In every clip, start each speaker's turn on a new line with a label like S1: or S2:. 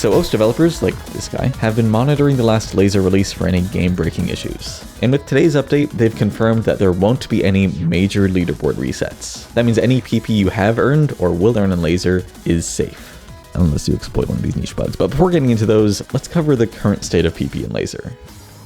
S1: So OS developers, like this guy, have been monitoring the last lazer release for any game-breaking issues. And with today's update, they've confirmed that there won't be any major leaderboard resets. That means any PP you have earned or will earn in lazer is safe, unless you exploit one of these niche bugs. But before getting into those, let's cover the current state of PP in lazer.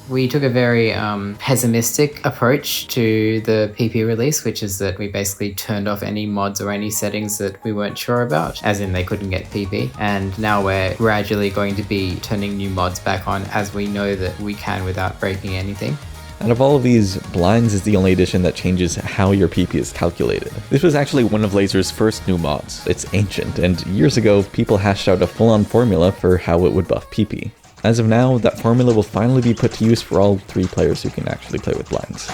S2: We took a very pessimistic approach to the PP release, which is that we basically turned off any mods or any settings that we weren't sure about, as in they couldn't get PP. And now we're gradually going to be turning new mods back on as we know that we can without breaking anything.
S1: Out of all of these, blinds is the only addition that changes how your PP is calculated. This was actually one of lazer's first new mods. It's ancient, and years ago, people hashed out a full-on formula for how it would buff PP. As of now, that formula will finally be put to use for all 3 players who can actually play with blinds.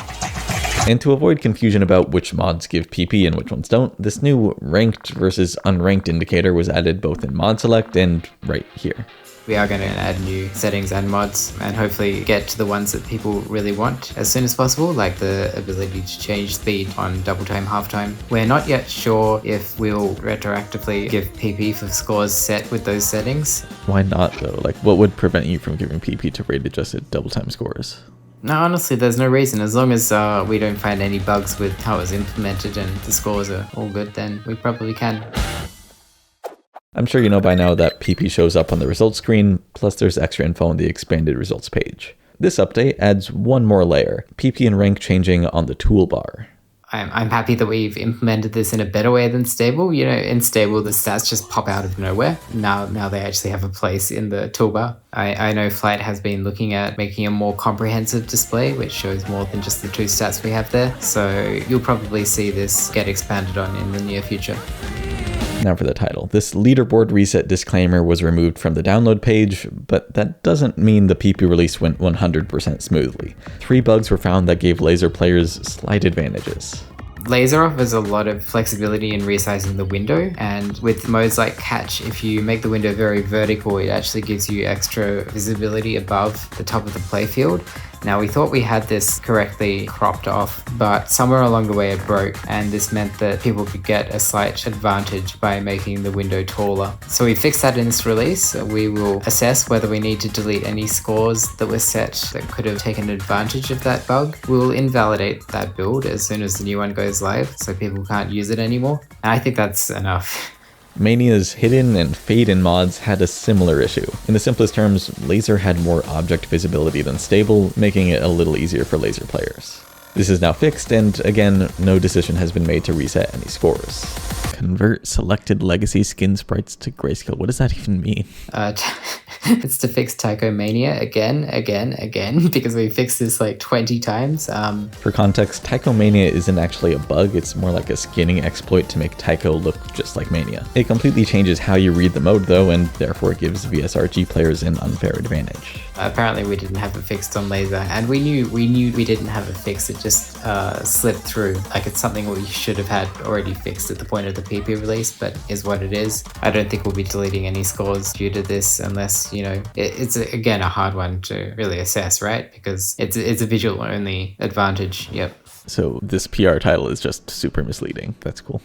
S1: And to avoid confusion about which mods give PP and which ones don't, this new ranked versus unranked indicator was added both in mod select and right here.
S2: We are going to add new settings and mods and hopefully get to the ones that people really want as soon as possible, like the ability to change speed on double time, half time. We're not yet sure if we'll retroactively give PP for scores set with those settings.
S1: Why not though? Like, what would prevent you from giving PP to rate adjusted double time scores?
S2: No, honestly, there's no reason. As long as we don't find any bugs with how it's implemented and the scores are all good, then we probably can.
S1: I'm sure you know by now that PP shows up on the results screen, plus there's extra info on the expanded results page. This update adds one more layer, PP and rank changing on the toolbar.
S2: I'm happy that we've implemented this in a better way than stable. You know, in stable, the stats just pop out of nowhere. Now they actually have a place in the toolbar. I know Flight has been looking at making a more comprehensive display, which shows more than just the 2 stats we have there. So you'll probably see this get expanded on in the near future.
S1: Now for the title. This leaderboard reset disclaimer was removed from the download page, but that doesn't mean the PP release went 100% smoothly. 3 bugs were found that gave lazer players slight advantages.
S2: Lazer offers a lot of flexibility in resizing the window, and with modes like Catch, if you make the window very vertical, it actually gives you extra visibility above the top of the playfield. Now, we thought we had this correctly cropped off, but somewhere along the way it broke, and this meant that people could get a slight advantage by making the window taller. So we fixed that in this release. We will assess whether we need to delete any scores that were set that could have taken advantage of that bug. We'll invalidate that build as soon as the new one goes live, so people can't use it anymore. And I think that's enough.
S1: Mania's hidden and fade-in mods had a similar issue. In the simplest terms, lazer had more object visibility than stable, making it a little easier for lazer players. This is now fixed, and again, no decision has been made to reset any scores. Convert selected legacy skin sprites to grayscale. What does that even mean?
S2: It's to fix Tychomania again, because we fixed this like 20 times.
S1: For context, Tychomania isn't actually a bug, it's more like a skinning exploit to make Tycho look just like Mania. It completely changes how you read the mode though, and therefore gives VSRG players an unfair advantage.
S2: Apparently we didn't have it fixed on lazer, and we knew we didn't have it fixed, it just slipped through. Like, it's something we should have had already fixed at the point of the PP release, but is what it is. I don't think we'll be deleting any scores due to this unless, you know, it's again a hard one to really assess, right? Because it's a visual only advantage. Yep.
S1: So this PR title is just super misleading. That's cool.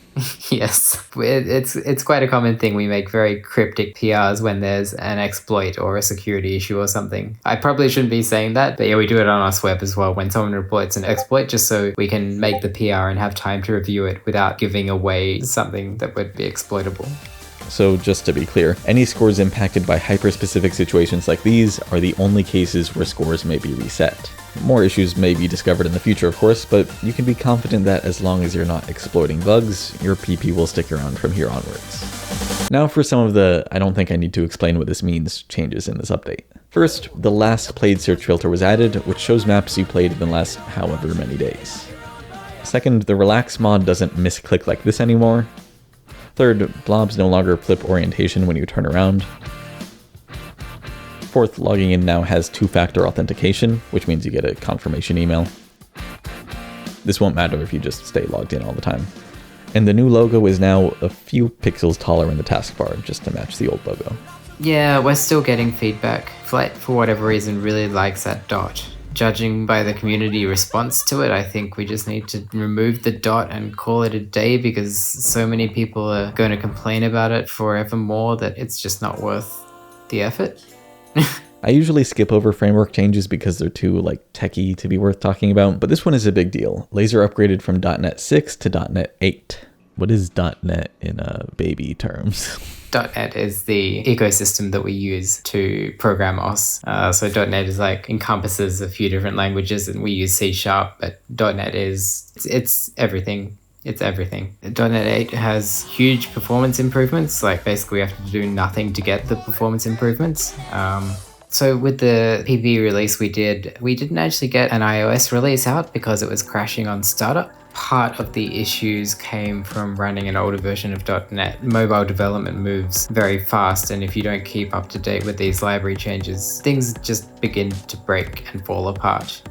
S2: Yes, it's quite a common thing. We make very cryptic PRs when there's an exploit or a security issue or something. I probably shouldn't be saying that, but yeah, we do it on our web as well when someone reports an exploit, just so we can make the PR and have time to review it without giving away something that would be exploitable.
S1: So just to be clear, any scores impacted by hyper-specific situations like these are the only cases where scores may be reset. More issues may be discovered in the future, of course, but you can be confident that as long as you're not exploiting bugs, your PP will stick around from here onwards. Now for some of the I don't think I need to explain what this means changes in this update. First, the last played search filter was added, which shows maps you played in the last however many days. Second, the relax mod doesn't misclick like this anymore. Third, blobs no longer flip orientation when you turn around. Fourth, logging in now has 2-factor authentication, which means you get a confirmation email. This won't matter if you just stay logged in all the time. And the new logo is now a few pixels taller in the taskbar, just to match the old logo.
S2: Yeah, we're still getting feedback. Flight, for whatever reason, really likes that dot. Judging by the community response to it, I think we just need to remove the dot and call it a day, because so many people are going to complain about it forevermore that it's just not worth the effort.
S1: I usually skip over framework changes because they're too techy to be worth talking about, but this one is a big deal. Lazer upgraded from .NET 6 to .NET 8. What is .NET in baby terms?
S2: .NET is the ecosystem that we use to program OS. So .NET is encompasses a few different languages, and we use C#, but .NET it's everything. It's everything. .NET 8 has huge performance improvements. Basically we have to do nothing to get the performance improvements. So with the PB release we didn't actually get an iOS release out because it was crashing on startup. Part of the issues came from running an older version of .NET. Mobile development moves very fast, and if you don't keep up to date with these library changes, things just begin to break and fall apart.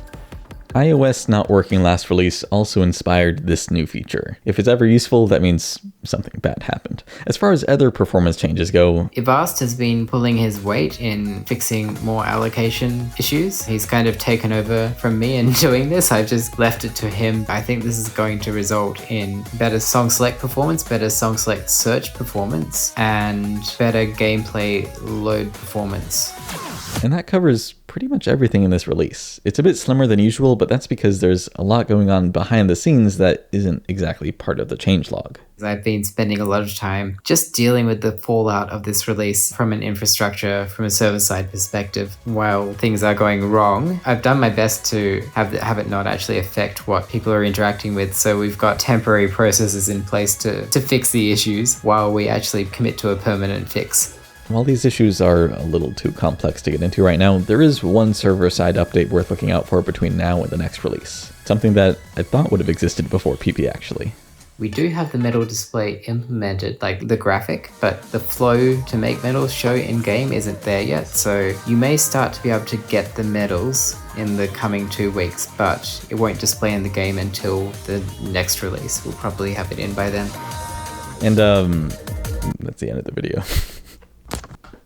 S1: iOS not working last release also inspired this new feature. If it's ever useful, that means something bad happened. As far as other performance changes go,
S2: Avast has been pulling his weight in fixing more allocation issues. He's kind of taken over from me in doing this. I've just left it to him. I think this is going to result in better song select performance, better song select search performance, and better gameplay load performance.
S1: and that covers pretty much everything in this release. It's a bit slimmer than usual, but that's because there's a lot going on behind the scenes that isn't exactly part of the changelog.
S2: I've been spending a lot of time just dealing with the fallout of this release from an infrastructure, from a server-side perspective. While things are going wrong, I've done my best to have it not actually affect what people are interacting with. So we've got temporary processes in place to fix the issues while we actually commit to a permanent fix.
S1: While these issues are a little too complex to get into right now, there is one server-side update worth looking out for between now and the next release. Something that I thought would have existed before PP actually.
S2: We do have the medal display implemented, like the graphic, but the flow to make medals show in-game isn't there yet, so you may start to be able to get the medals in the coming 2 weeks, but it won't display in the game until the next release. We'll probably have it in by then.
S1: And that's the end of the video.